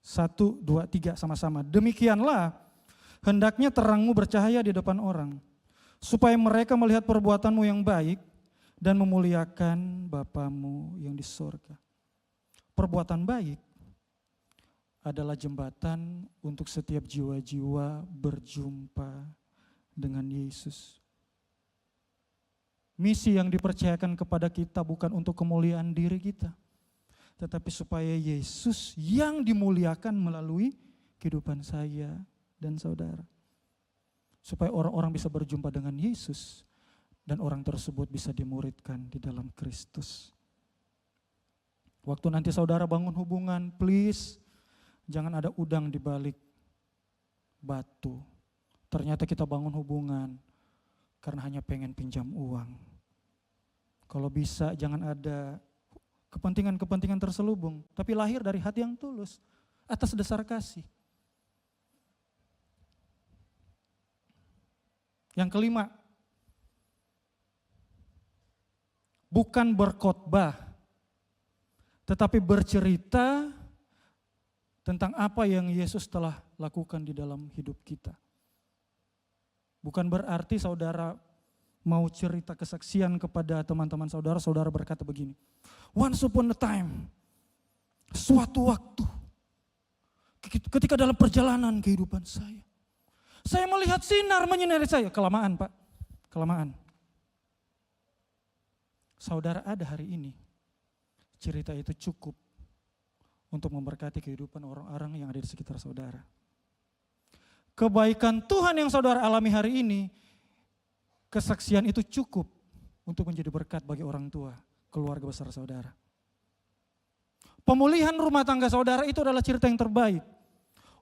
1, 2, 3 sama-sama. Demikianlah hendaknya terangmu bercahaya di depan orang, supaya mereka melihat perbuatanmu yang baik dan memuliakan Bapamu yang di surga. Perbuatan baik adalah jembatan untuk setiap jiwa-jiwa berjumpa dengan Yesus. Misi yang dipercayakan kepada kita bukan untuk kemuliaan diri kita, tetapi supaya Yesus yang dimuliakan melalui kehidupan saya dan saudara. Supaya orang-orang bisa berjumpa dengan Yesus dan orang tersebut bisa dimuridkan di dalam Kristus. Waktu nanti saudara bangun hubungan, please jangan ada udang di balik batu. Ternyata kita bangun hubungan karena hanya pengen pinjam uang. Kalau bisa jangan ada kepentingan-kepentingan terselubung, tapi lahir dari hati yang tulus atas dasar kasih. Yang kelima, bukan berkhotbah, tetapi bercerita tentang apa yang Yesus telah lakukan di dalam hidup kita. Bukan berarti saudara mau cerita kesaksian kepada teman-teman saudara, saudara berkata begini, once upon a time, suatu waktu, ketika dalam perjalanan kehidupan saya melihat sinar menyinari saya. Kelamaan Pak, kelamaan. Saudara ada hari ini, cerita itu cukup untuk memberkati kehidupan orang-orang yang ada di sekitar saudara. Kebaikan Tuhan yang saudara alami hari ini, kesaksian itu cukup untuk menjadi berkat bagi orang tua, keluarga besar saudara. Pemulihan rumah tangga saudara itu adalah cerita yang terbaik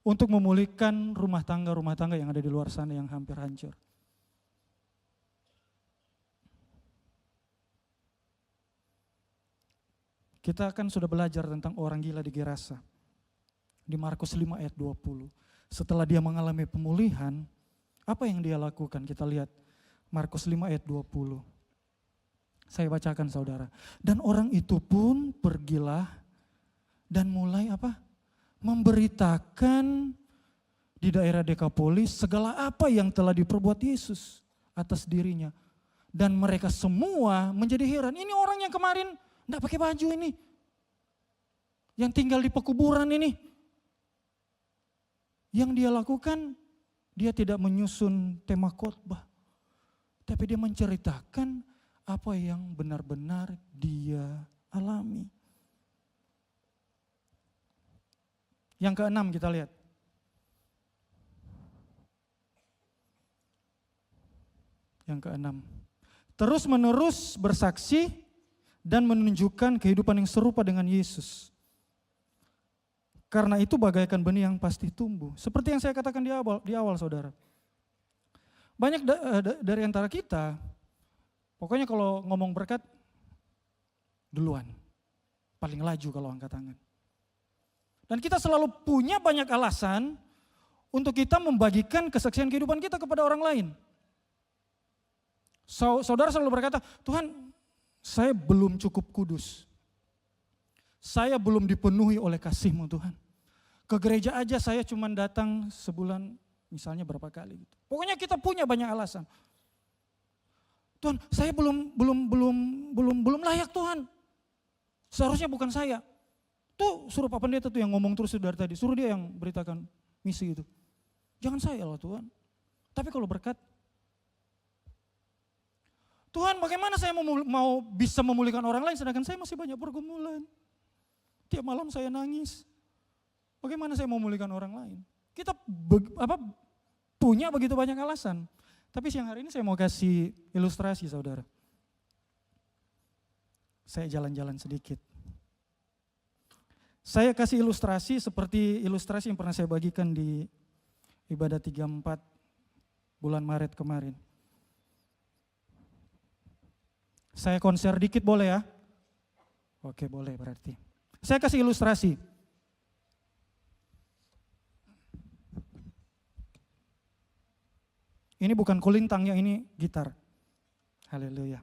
untuk memulihkan rumah tangga yang ada di luar sana yang hampir hancur. Kita kan sudah belajar tentang orang gila di Gerasa. Di Markus 5 ayat 20. Setelah dia mengalami pemulihan, apa yang dia lakukan? Kita lihat Markus 5 ayat 20. Saya bacakan saudara. Dan orang itu pun pergilah dan mulai apa? Memberitakan di daerah Dekapolis segala apa yang telah diperbuat Yesus atas dirinya. Dan mereka semua menjadi heran. Ini orang yang kemarin enggak pakai baju ini. Yang tinggal di pekuburan ini. Yang dia lakukan, dia tidak menyusun tema khotbah. Tapi dia menceritakan apa yang benar-benar dia alami. Yang keenam kita lihat. Yang keenam. Terus menerus bersaksi dan menunjukkan kehidupan yang serupa dengan Yesus. Karena itu bagaikan benih yang pasti tumbuh. Seperti yang saya katakan di awal saudara. Banyak dari antara kita, pokoknya kalau ngomong berkat, duluan. Paling laju kalau angkat tangan. Dan kita selalu punya banyak alasan untuk kita membagikan kesaksian kehidupan kita kepada orang lain. Saudara selalu berkata, Tuhan, saya belum cukup kudus. Saya belum dipenuhi oleh kasih-Mu Tuhan. Ke gereja aja saya cuma datang sebulan misalnya berapa kali gitu. Pokoknya kita punya banyak alasan. Tuhan, saya belum layak Tuhan. Seharusnya bukan saya. Tuh suruh Pak Pendeta tuh yang ngomong terus dari tadi, suruh dia yang beritakan misi itu. Jangan saya lah Tuhan. Tapi kalau berkat, Tuhan bagaimana saya mau bisa memulihkan orang lain sedangkan saya masih banyak pergumulan. Tiap malam saya nangis. Bagaimana saya mau memulihkan orang lain? Kita punya begitu banyak alasan. Tapi siang hari ini saya mau kasih ilustrasi saudara. Saya jalan-jalan sedikit. Saya kasih ilustrasi seperti ilustrasi yang pernah saya bagikan di ibadah 34 bulan Maret kemarin. Saya konser dikit boleh ya? Oke, boleh berarti. Saya kasih ilustrasi. Ini bukan kulintang ya, ini gitar. Haleluya.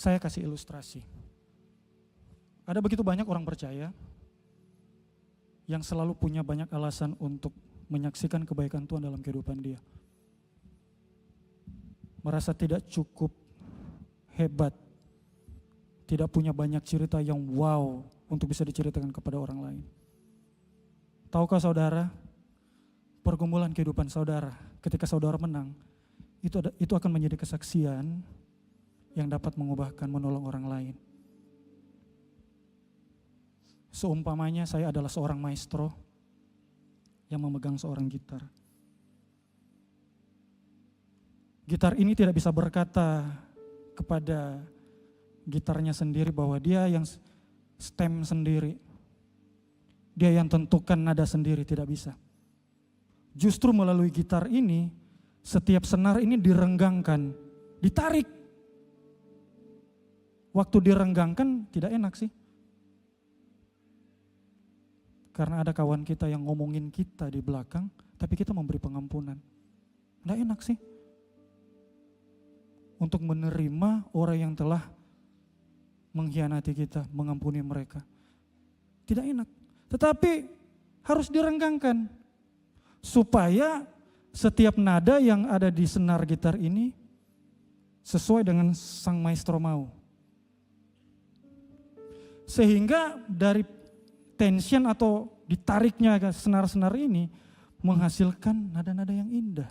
Saya kasih ilustrasi. Ada begitu banyak orang percaya yang selalu punya banyak alasan untuk menyaksikan kebaikan Tuhan dalam kehidupan dia. Merasa tidak cukup hebat, tidak punya banyak cerita yang wow untuk bisa diceritakan kepada orang lain. Tahukah saudara, pergumulan kehidupan saudara ketika saudara menang, itu akan menjadi kesaksian yang dapat mengubahkan, menolong orang lain. Seumpamanya saya adalah seorang maestro yang memegang seorang gitar. Gitar ini tidak bisa berkata kepada gitarnya sendiri bahwa dia yang stem sendiri. Dia yang tentukan nada sendiri, tidak bisa. Justru melalui gitar ini, setiap senar ini direnggangkan, ditarik. Waktu direnggangkan tidak enak sih. Karena ada kawan kita yang ngomongin kita di belakang, tapi kita memberi pengampunan. Tidak enak sih. Untuk menerima orang yang telah mengkhianati kita, mengampuni mereka. Tidak enak. Tetapi harus direnggangkan. Supaya setiap nada yang ada di senar gitar ini sesuai dengan sang maestro mau. Sehingga dari tension atau ditariknya senar-senar ini menghasilkan nada-nada yang indah.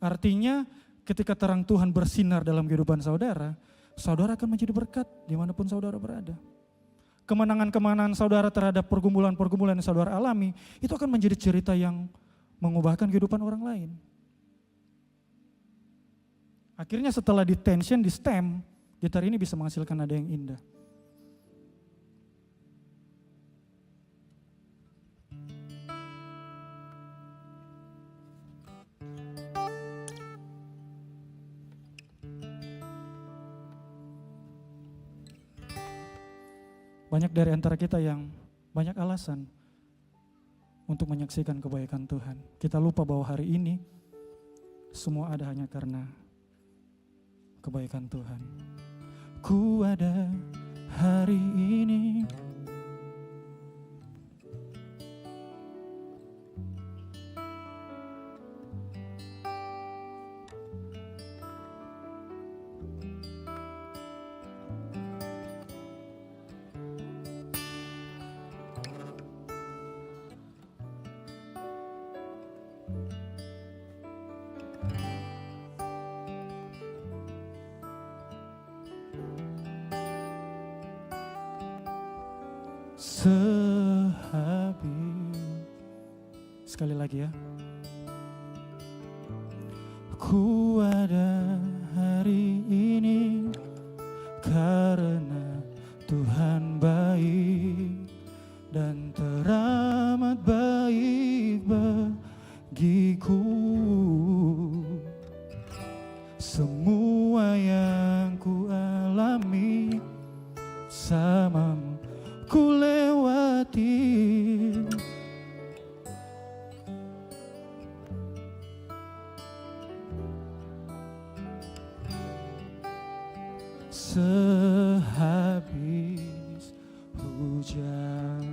Artinya ketika terang Tuhan bersinar dalam kehidupan saudara, saudara akan menjadi berkat dimanapun saudara berada. Kemenangan-kemenangan saudara terhadap pergumulan-pergumulan yang saudara alami, itu akan menjadi cerita yang mengubahkan kehidupan orang lain. Akhirnya setelah di tension, di stem, gitar ini bisa menghasilkan nada yang indah. Banyak dari antara kita yang banyak alasan untuk menyaksikan kebaikan Tuhan. Kita lupa bahwa hari ini semua ada hanya karena kebaikan Tuhan. Ku ada hari ini, sehabis. Sekali lagi ya. Ku ada hari ini karena Tuhan baik dan teramat baik bagiku. Semua yang ku alami samamu ku lewati. Sehabis hujan.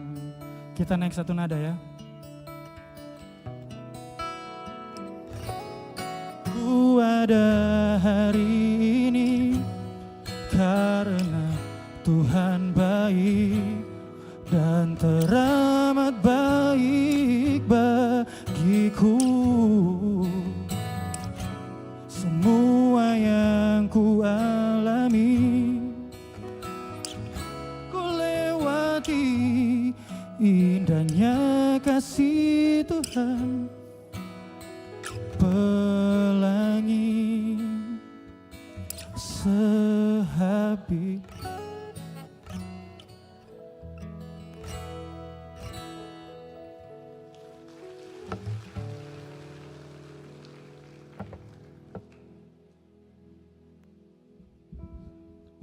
Kita naik satu nada ya. Ku ada hari ini karena Tuhan baik dan teramat baik bagiku. Semua yang ku alami, ku lewati indahnya kasih Tuhan.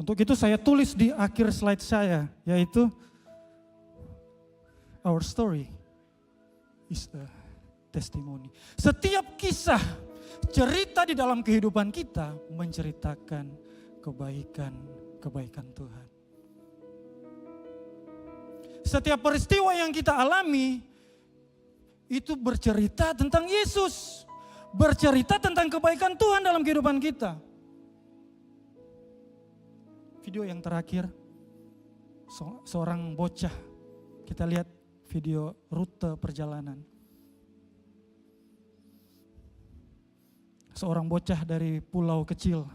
Untuk itu saya tulis di akhir slide saya, yaitu our story is a testimony. Setiap kisah, cerita di dalam kehidupan kita menceritakan kebaikan Tuhan. Setiap peristiwa yang kita alami itu bercerita tentang Yesus, bercerita tentang kebaikan Tuhan dalam kehidupan kita. Video yang terakhir, seorang bocah, kita lihat video rute perjalanan. Seorang bocah dari pulau kecil,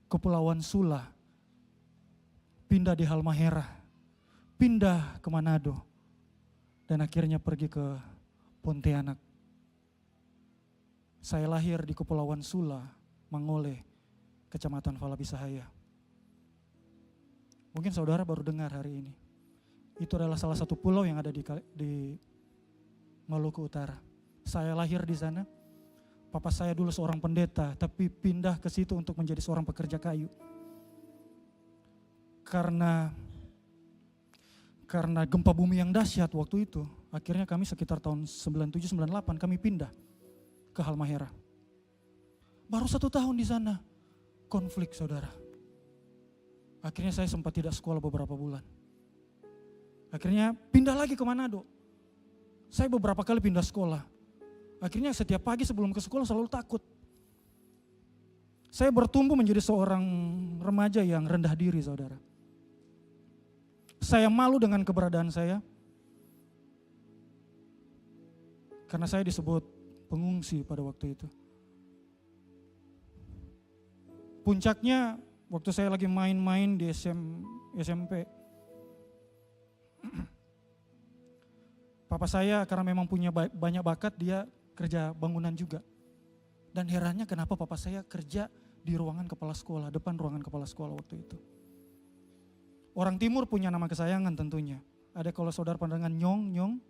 Kepulauan Sula, pindah di Halmahera, pindah ke Manado, dan akhirnya pergi ke Pontianak. Saya lahir di Kepulauan Sula, Mangole, Kecamatan Falabisahaya. Mungkin saudara baru dengar hari ini. Itu adalah salah satu pulau yang ada di Maluku Utara. Saya lahir di sana. Papa saya dulu seorang pendeta, tapi pindah ke situ untuk menjadi seorang pekerja kayu. Karena gempa bumi yang dahsyat waktu itu, akhirnya kami sekitar tahun 97-98 kami pindah ke Halmahera. Baru 1 tahun di sana, konflik saudara. Akhirnya saya sempat tidak sekolah beberapa bulan. Akhirnya pindah lagi ke Manado. Saya beberapa kali pindah sekolah. Akhirnya setiap pagi sebelum ke sekolah selalu takut. Saya bertumbuh menjadi seorang remaja yang rendah diri saudara. Saya malu dengan keberadaan saya. Karena saya disebut pengungsi pada waktu itu. Puncaknya waktu saya lagi main-main di SMP. Papa saya karena memang punya banyak bakat, dia kerja bangunan juga. Dan herannya kenapa papa saya kerja di ruangan kepala sekolah, depan ruangan kepala sekolah waktu itu. Orang timur punya nama kesayangan tentunya. Ada kalau saudara pandangan Nyong,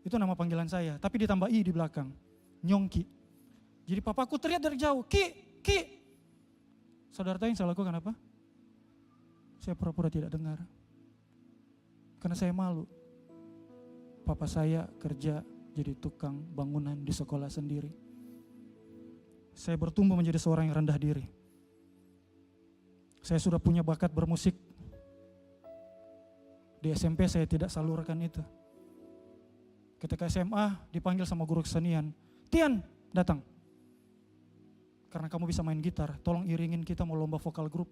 itu nama panggilan saya. Tapi ditambah I di belakang, Nyongki. Jadi papaku teriak dari jauh, Ki. Saudara tahu yang saya lakukan apa? Saya pura-pura tidak dengar. Karena saya malu. Papa saya kerja jadi tukang bangunan di sekolah sendiri. Saya bertumbuh menjadi seorang yang rendah diri. Saya sudah punya bakat bermusik. Di SMP saya tidak salurkan itu. Ketika SMA dipanggil sama guru kesenian, Tian datang. Karena kamu bisa main gitar, tolong iringin kita mau lomba vokal grup.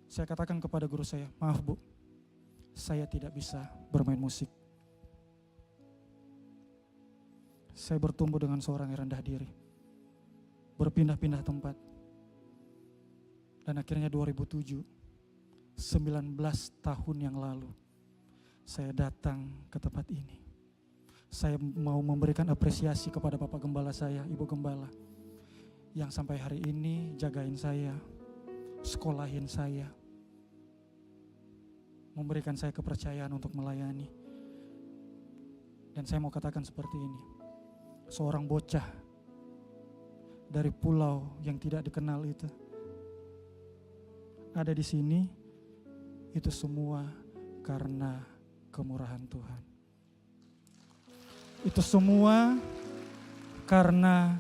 Saya katakan kepada guru saya, maaf Bu, saya tidak bisa bermain musik. Saya bertumbuh dengan seorang yang rendah diri. Berpindah-pindah tempat. Dan akhirnya 2007, 19 tahun yang lalu, saya datang ke tempat ini. Saya mau memberikan apresiasi kepada Bapak Gembala saya, Ibu Gembala, yang sampai hari ini jagain saya, sekolahin saya, memberikan saya kepercayaan untuk melayani. Dan saya mau katakan seperti ini, seorang bocah dari pulau yang tidak dikenal itu, ada di sini, itu semua karena kemurahan Tuhan. Itu semua karena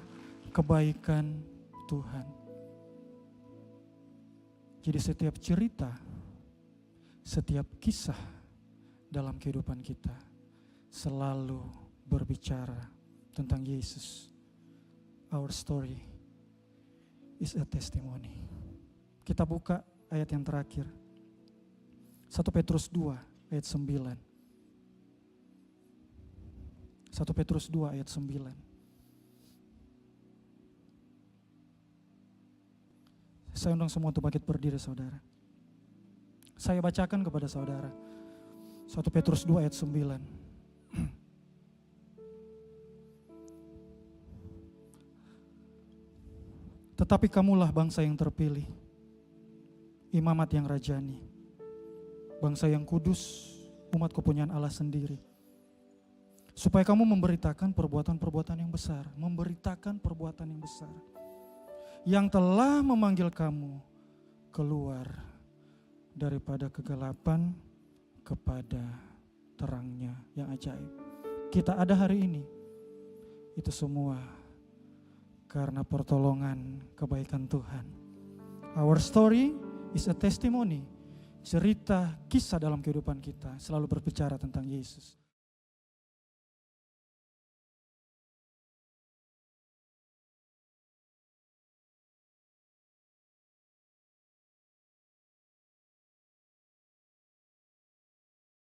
kebaikan Tuhan. Jadi setiap cerita, setiap kisah dalam kehidupan kita selalu berbicara tentang Yesus. Our story is a testimony. Kita buka ayat yang terakhir. 1 Petrus 2 ayat 9. 1 Petrus 2 ayat 9. Saya undang semua untuk bangkit berdiri saudara. Saya bacakan kepada saudara. 1 Petrus 2 ayat 9. Tetapi kamulah bangsa yang terpilih, imamat yang rajani, bangsa yang kudus, umat kepunyaan Allah sendiri. Supaya kamu memberitakan perbuatan-perbuatan yang besar, memberitakan perbuatan yang besar yang telah memanggil kamu keluar daripada kegelapan kepada terangnya yang ajaib. Kita ada hari ini, itu semua karena pertolongan kebaikan Tuhan. Our story is a testimony. Cerita kisah dalam kehidupan kita selalu berbicara tentang Yesus.